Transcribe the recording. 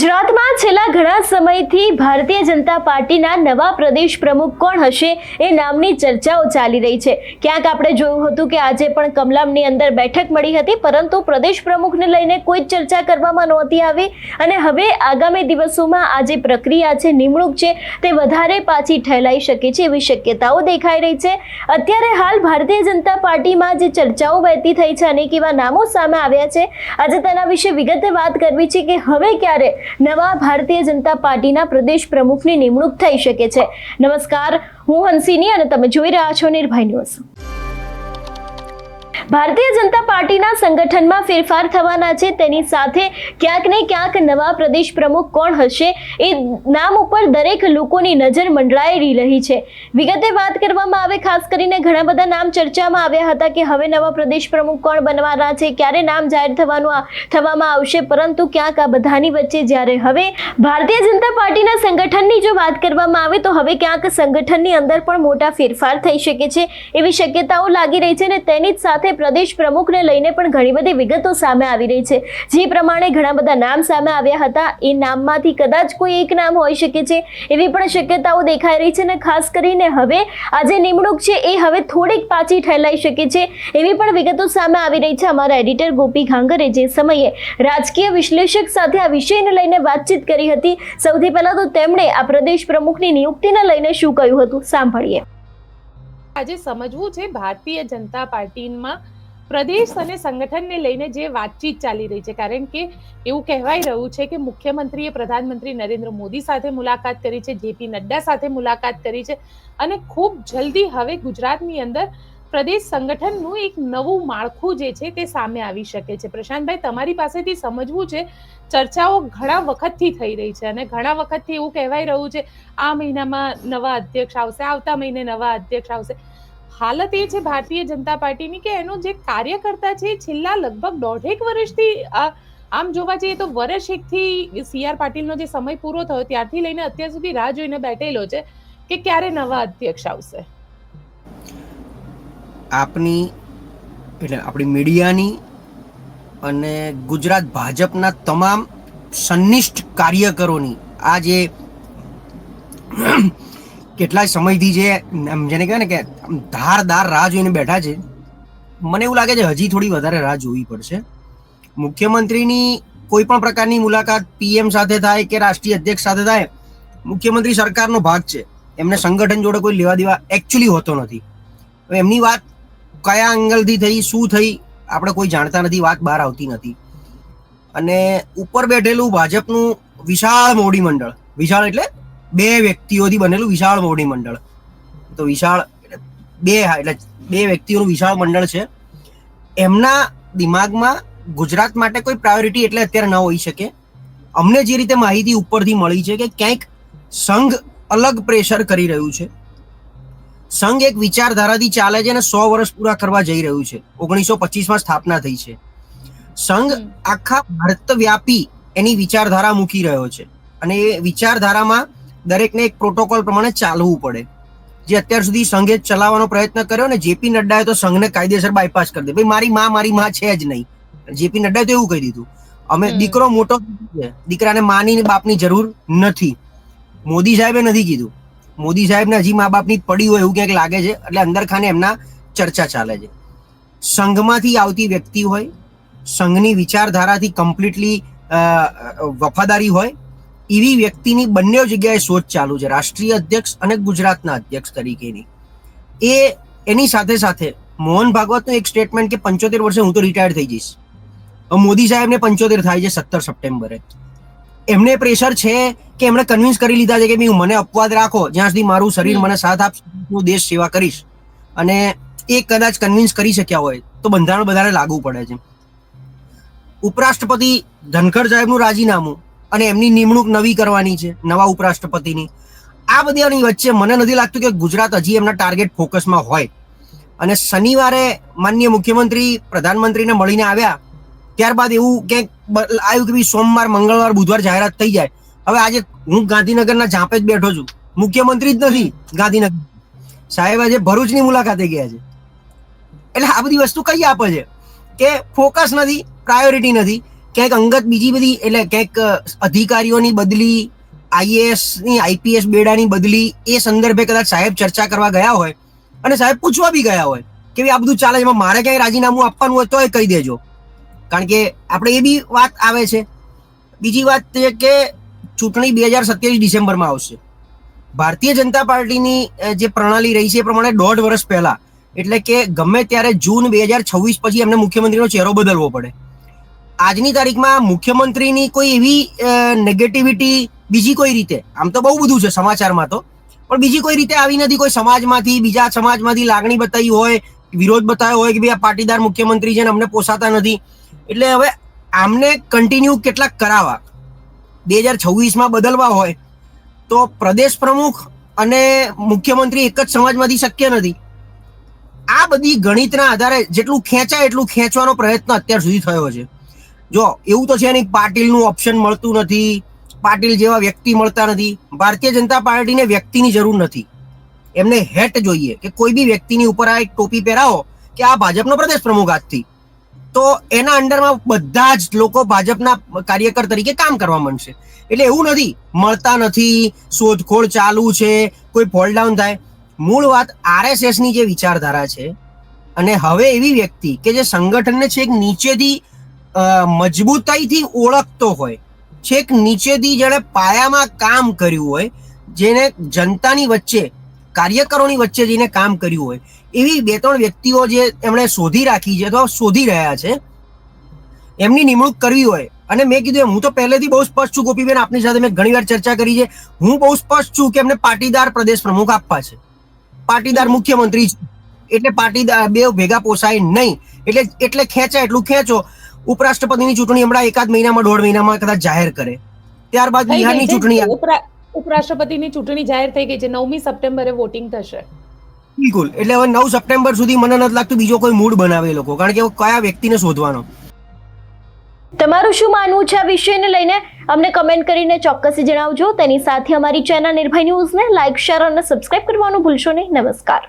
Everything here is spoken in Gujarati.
ગુજરાતમાં છેલ્લા ઘણા સમયથી ભારતીય જનતા પાર્ટીના નવા પ્રદેશ પ્રમુખ કોણ હશે એ નામની ચર્ચાઓ ચાલી રહી છે. ક્યાંક આપણે જોયું હતું કે આજે પણ કમલમની અંદર બેઠક મળી હતી, પરંતુ પ્રદેશ પ્રમુખને લઈને કોઈ ચર્ચા કરવામાં નહોતી આવી અને હવે આગામી દિવસોમાં આ જે પ્રક્રિયા છે, નિમણૂક છે, તે વધારે પાછી ઠેલાઈ શકે છે એવી શક્યતાઓ દેખાઈ રહી છે. અત્યારે હાલ ભારતીય જનતા પાર્ટીમાં જે ચર્ચાઓ વહેતી થઈ છે, અનેક એવા નામો સામે આવ્યા છે. આજે તેના વિશે વિગતે વાત કરવી છે કે હવે ક્યારે નવા ભારતીય જનતા પાર્ટીના પ્રદેશ પ્રમુખની નિમણૂક થઈ શકે છે. નમસ્કાર, હું હંસિની અને તમે જોઈ રહ્યા છો નિર્ભય ન્યૂઝ. ભારતીય જનતા પાર્ટીના સંગઠનમાં ફેરફાર થવાના છે, તેની સાથે ક્યાંક ને ક્યાંક નવા પ્રદેશ પ્રમુખ કોણ હશે એ નામ ઉપર દરેક લોકોની નજર મંડરાઈ રહી છે. વિગતે વાત કરવામાં આવે, ખાસ કરીને ઘણા બધા નામ ચર્ચામાં આવ્યા હતા કે હવે નવા પ્રદેશ પ્રમુખ કોણ બનવાના છે, ક્યારે નામ જાહેર થવામાં આવશે, પરંતુ ક્યાંક આ બધાની વચ્ચે જ્યારે હવે ભારતીય જનતા પાર્ટીના સંગઠનની જો વાત કરવામાં આવે તો હવે ક્યાંક સંગઠનની અંદર પણ મોટા ફેરફાર થઈ શકે છે એવી શક્યતાઓ લાગી રહી છે અને તેની જ સાથે પ્રદેશ પ્રમુખને લઈને પણ ઘણી બધી વિગતો સામે આવી રહી છે. જે પ્રમાણે ઘણા બધા નામ સામે આવ્યા હતા, એ નામમાંથી કદાચ કોઈ એક નામ હોઈ શકે છે એવી પણ શક્યતાઓ દેખાઈ રહી છે અને ખાસ કરીને હવે આ જે નિમણૂક છે એ હવે થોડીક પાછી ઠેલાઈ શકે છે એવી પણ વિગતો સામે આવી રહી છે. અમારા એડિટર ગોપી ઘાંગરે જે સમયે રાજકીય વિશ્લેષક સાથે આ વિષયને લઈને વાતચીત કરી હતી, સૌથી પહેલા તો તેમણે આ પ્રદેશ પ્રમુખની નિયુક્તિને લઈને શું કહ્યું હતું, સાંભળીએ. આજે સમજવું છે ભારતીય જનતા પાર્ટીમાં પ્રદેશ અને સંગઠનને લઈને જે વાતચીત ચાલી રહી છે, કારણ કે એવું કહેવાય રહ્યું છે કે મુખ્યમંત્રીએ પ્રધાનમંત્રી નરેન્દ્ર મોદી સાથે મુલાકાત કરી છે, જેપી નડ્ડા સાથે મુલાકાત કરી છે અને ખૂબ જલ્દી હવે ગુજરાતની અંદર પ્રદેશ સંગઠનનું એક નવું માળખું જે છે તે સામે આવી શકે છે. પ્રશાંતભાઈ, તમારી પાસેથી સમજવું છે, ચર્ચાઓ ઘણા વખતથી થઈ રહી છે અને ઘણા વખતથી એવું કહેવાય રહ્યું છે આ મહિનામાં નવા અધ્યક્ષ આવશે, આવતા મહિને નવા અધ્યક્ષ આવશે. હાલત એ છે ભારતીય જનતા પાર્ટીની કે એનો જે કાર્યકર્તા છે છેલ્લા લગભગ 1.5 વર્ષથી, આમ જોવા જઈએ તો વર્ષ એકથી CR પાટીલનો જે સમય પૂરો થયો ત્યારથી લઈને અત્યાર સુધી રાહ જોઈને બેઠેલો છે કે ક્યારે નવા અધ્યક્ષ આવશે. આપણી મીડિયાની અને ગુજરાત ભાજપના તમામ સંનિષ્ઠ કાર્યકરોની આ જે કેટલાય સમયથી જે જેને કહેવાય ને કે ધારદાર રાહ જોઈને બેઠા છે, મને એવું લાગે છે હજી થોડી વધારે રાહ જોવી પડશે. મુખ્યમંત્રીની કોઈ પણ પ્રકારની મુલાકાત PM સાથે થાય કે રાષ્ટ્રીય અધ્યક્ષ સાથે થાય, મુખ્યમંત્રી સરકારનો ભાગ છે, એમને સંગઠન જોડે કોઈ લેવા દેવા એકચ્યુઅલી હોતો નથી. હવે એમની વાત કયા એંગલથી થઈ, શું થઈ, આપણે કોઈ જાણતા નથી, વાત બહાર આવતી નથી. અને ઉપર બેઠેલું ભાજપનું વિશાળ મોવડી મંડળ, વિશાળ એટલે 2 વ્યક્તિઓથી બનેલું વિશાળ મોવડી મંડળ, તો વિશાળ એટલે 2 વ્યક્તિઓનું વિશાળ મંડળ છે. એમના દિમાગમાં ગુજરાત માટે કોઈ પ્રાયોરિટી એટલે અત્યારે ન હોઈ શકે. અમને જે રીતે માહિતી ઉપરથી મળી છે કે ક્યાંક સંઘ અલગ પ્રેશર કરી રહ્યું છે. સંઘ એક વિચારધારાથી ચાલે છે અને 100 વર્ષ પૂરા કરવા જઈ રહ્યું છે. 1925માં સ્થાપના થઈ છે. સંઘ આખા ભારતવ્યાપી એની વિચારધારા મૂકી રહ્યો છે અને એ વિચારધારામાં દરેકને એક પ્રોટોકોલ પ્રમાણે ચાલવું પડે. જે અત્યાર સુધી સંઘે ચલાવવાનો પ્રયત્ન કર્યો ને, જેપી નડ્ડાએ તો સંઘને કાયદેસર બાયપાસ કરી દે. ભાઈ મારી માં છે જ નહીં. જેપી નડ્ડાએ તો એવું કહી દીધું, અમે દીકરો મોટો છે, દીકરાને માની બાપની જરૂર નથી. મોદી સાહેબે નથી કીધું. મોદી સાહેબને હજી મા બાપની પડી હોય એવું ક્યાંક લાગે છે, એટલે અંદર ખાને એમના ચર્ચા ચાલે છે. સંઘમાંથી આવતી વ્યક્તિ હોય, સંઘની વિચારધારાથી કમ્પ્લીટલી વફાદારી હોય, એવી વ્યક્તિની બંને જગ્યાએ શોધ ચાલુ છે, રાષ્ટ્રીય અધ્યક્ષ અને ગુજરાતના અધ્યક્ષ તરીકેની. એની સાથે સાથે મોહન ભાગવતનું એક સ્ટેટમેન્ટ કે 75 વર્ષે હું તો રિટાયર થઈ જઈશ. મોદી સાહેબને 75 થાય છે 17 સપ્ટેમ્બરે. એમને પ્રેશર છે કે એમણે કન્વિન્સ કરી લીધા છે કે મને અપવાદ રાખો, જ્યાં સુધી મારું શરીર મને સાથ આપશે હું દેશ સેવા કરીશ. અને એ કદાચ કન્વિન્સ કરી શક્યા હોય તો બંધારણ બધાને લાગુ પડે છે. ઉપરાષ્ટ્રપતિ ધનખડ સાહેબનું રાજીનામું અને એમની નિમણૂક નવી કરવાની છે, નવા ઉપરાષ્ટ્રપતિની. આ બધાની વચ્ચે મને નથી લાગતું કે ગુજરાત હજી એમના ટાર્ગેટ ફોકસમાં હોય. અને શનિવારે માનનીય મુખ્યમંત્રી પ્રધાનમંત્રીને મળીને આવ્યા, ત્યારબાદ એવું ક્યાંક આવ્યું કે સોમવાર, મંગળવાર, બુધવાર જાહેરાત થઈ જાય. હવે આજે હું ગાંધીનગરના ઝાંપે જ બેઠો છું, મુખ્યમંત્રી જ નથી ગાંધીનગર. સાહેબ આજે ભરૂચની મુલાકાતે ગયા છે. એટલે આ બધી વસ્તુ કઈ આપે છે કે ફોકસ નથી, પ્રાયોરિટી નથી. ક્યાંક અંગત બીજી બધી એટલે ક્યાંક અધિકારીઓની બદલી, આઈએએસ ની આઈપીએસ બેડાની બદલી, એ સંદર્ભે કદાચ સાહેબ ચર્ચા કરવા ગયા હોય અને સાહેબ પૂછવા બી ગયા હોય કે આ બધું ચાલે, એમાં મારે ક્યાંય રાજીનામું આપવાનું હોય તો એ કહી દેજો. કારણ કે આપણે એ બી વાત આવે છે. બીજી વાત છે કે ચૂંટણી 2027 ડિસેમ્બરમાં આવશે. ભારતીય જનતા પાર્ટીની જે પ્રણાલી રહી છે એ પ્રમાણે 1.5 વર્ષ પહેલા, એટલે કે ગમે ત્યારે જૂન 2026 પછી એમને મુખ્યમંત્રીનો ચહેરો બદલવો પડે. આજની તારીખમાં મુખ્યમંત્રીની કોઈ એવી નેગેટિવિટી બીજી કોઈ રીતે, આમ તો બહુ બધું છે સમાચારમાં તો, પણ બીજી કોઈ રીતે આવી નથી. કોઈ સમાજમાંથી, બીજા સમાજમાંથી લાગણી બતાવી હોય, વિરોધ બતાવ્યો હોય કે ભાઈ આ પાટીદાર મુખ્યમંત્રી છે ને અમને પોસાતા નથી, એટલે હવે આમને કન્ટિન્યુ કેટલાક કરાવવા. 2026માં બદલવા હોય તો પ્રદેશ પ્રમુખ અને મુખ્યમંત્રી એક જ સમાજમાંથી શક્ય નથી. આ બધી ગણિતના આધારે જેટલું ખેંચાય એટલું ખેંચવાનો પ્રયત્ન અત્યાર સુધી થયો છે. જો એવું તો છે નહીં પાટીલનું ઓપ્શન મળતું નથી, પાટીલ જેવા વ્યક્તિ મળતા નથી. ભારતીય જનતા પાર્ટીને વ્યક્તિની જરૂર નથી, એમને હેટ જોઈએ કે કોઈ બી વ્યક્તિની ઉપર આ એક ટોપી પહેરાવો કે આ ભાજપનો પ્રદેશ પ્રમુખ આજથી, તો એના અંડરમાં બધા જ લોકો ભાજપના કાર્યકર તરીકે કામ કરવા માંડશે. એટલે એવું નથી મળતા નથી, શોધખોળ ચાલુ છે, કોઈ ફોલ ડાઉન થાય. મૂળ વાત આરએસએસ ની જે વિચારધારા છે, અને હવે એવી વ્યક્તિ કે જે સંગઠનને છેક નીચેથી મજબૂતાઈથી ઓળખતો હોય, છેક નીચેથી જેણે પાયામાં કામ કર્યું હોય, જેને જનતાની વચ્ચે, કાર્યકરોની વચ્ચે જઈને કામ કર્યું હોય, એવી 2-3 વ્યક્તિઓ જે એમણે શોધી રાખી છે અથવા શોધી રહ્યા છે, એમની નિમણૂક કરવી હોય. અને મેં કીધું હું તો પહેલેથી બહુ સ્પષ્ટ છું ગોપીબેન, આપની સાથે મેં ઘણી વાર ચર્ચા કરી છે. હું બહુ સ્પષ્ટ છું કે એમને પાટીદાર પ્રદેશ પ્રમુખ આપવા છે, પાટીદાર મુખ્યમંત્રી છે, એટલે પાટીદાર બે ભેગા પોસાય નહીં. એટલે ખેંચાય એટલું ખેંચો. ઉપરાષ્ટ્રપતિની ચૂંટણી હમણાં 1 મહિનામાં 1.5 મહિનામાં કદાચ જાહેર કરે, ત્યારબાદ બિહારની ચૂંટણી. ઉપરાષ્ટ્રપતિની ચૂંટણી જાહેર થઈ ગઈ છે, 9મી સપ્ટેમ્બરે વોટિંગ થશે. બિલકુલ. એટલે હવે 9 સપ્ટેમ્બર સુધી મને નથી લાગતું બીજો કોઈ મૂડ બનાવે લોકો, કારણ કે કયા વ્યક્તિને શોધવાનો. તમારું શું માનવું છે આ વિષયને લઈને અમને કમેન્ટ કરીને ચોક્કસથી જણાવજો. તેની સાથે અમારી ચેનલ નિર્ભય ન્યૂઝને લાઇક, શેર અને સબસ્ક્રાઇબ કરવાનું ભૂલશો નહીં. નમસ્કાર.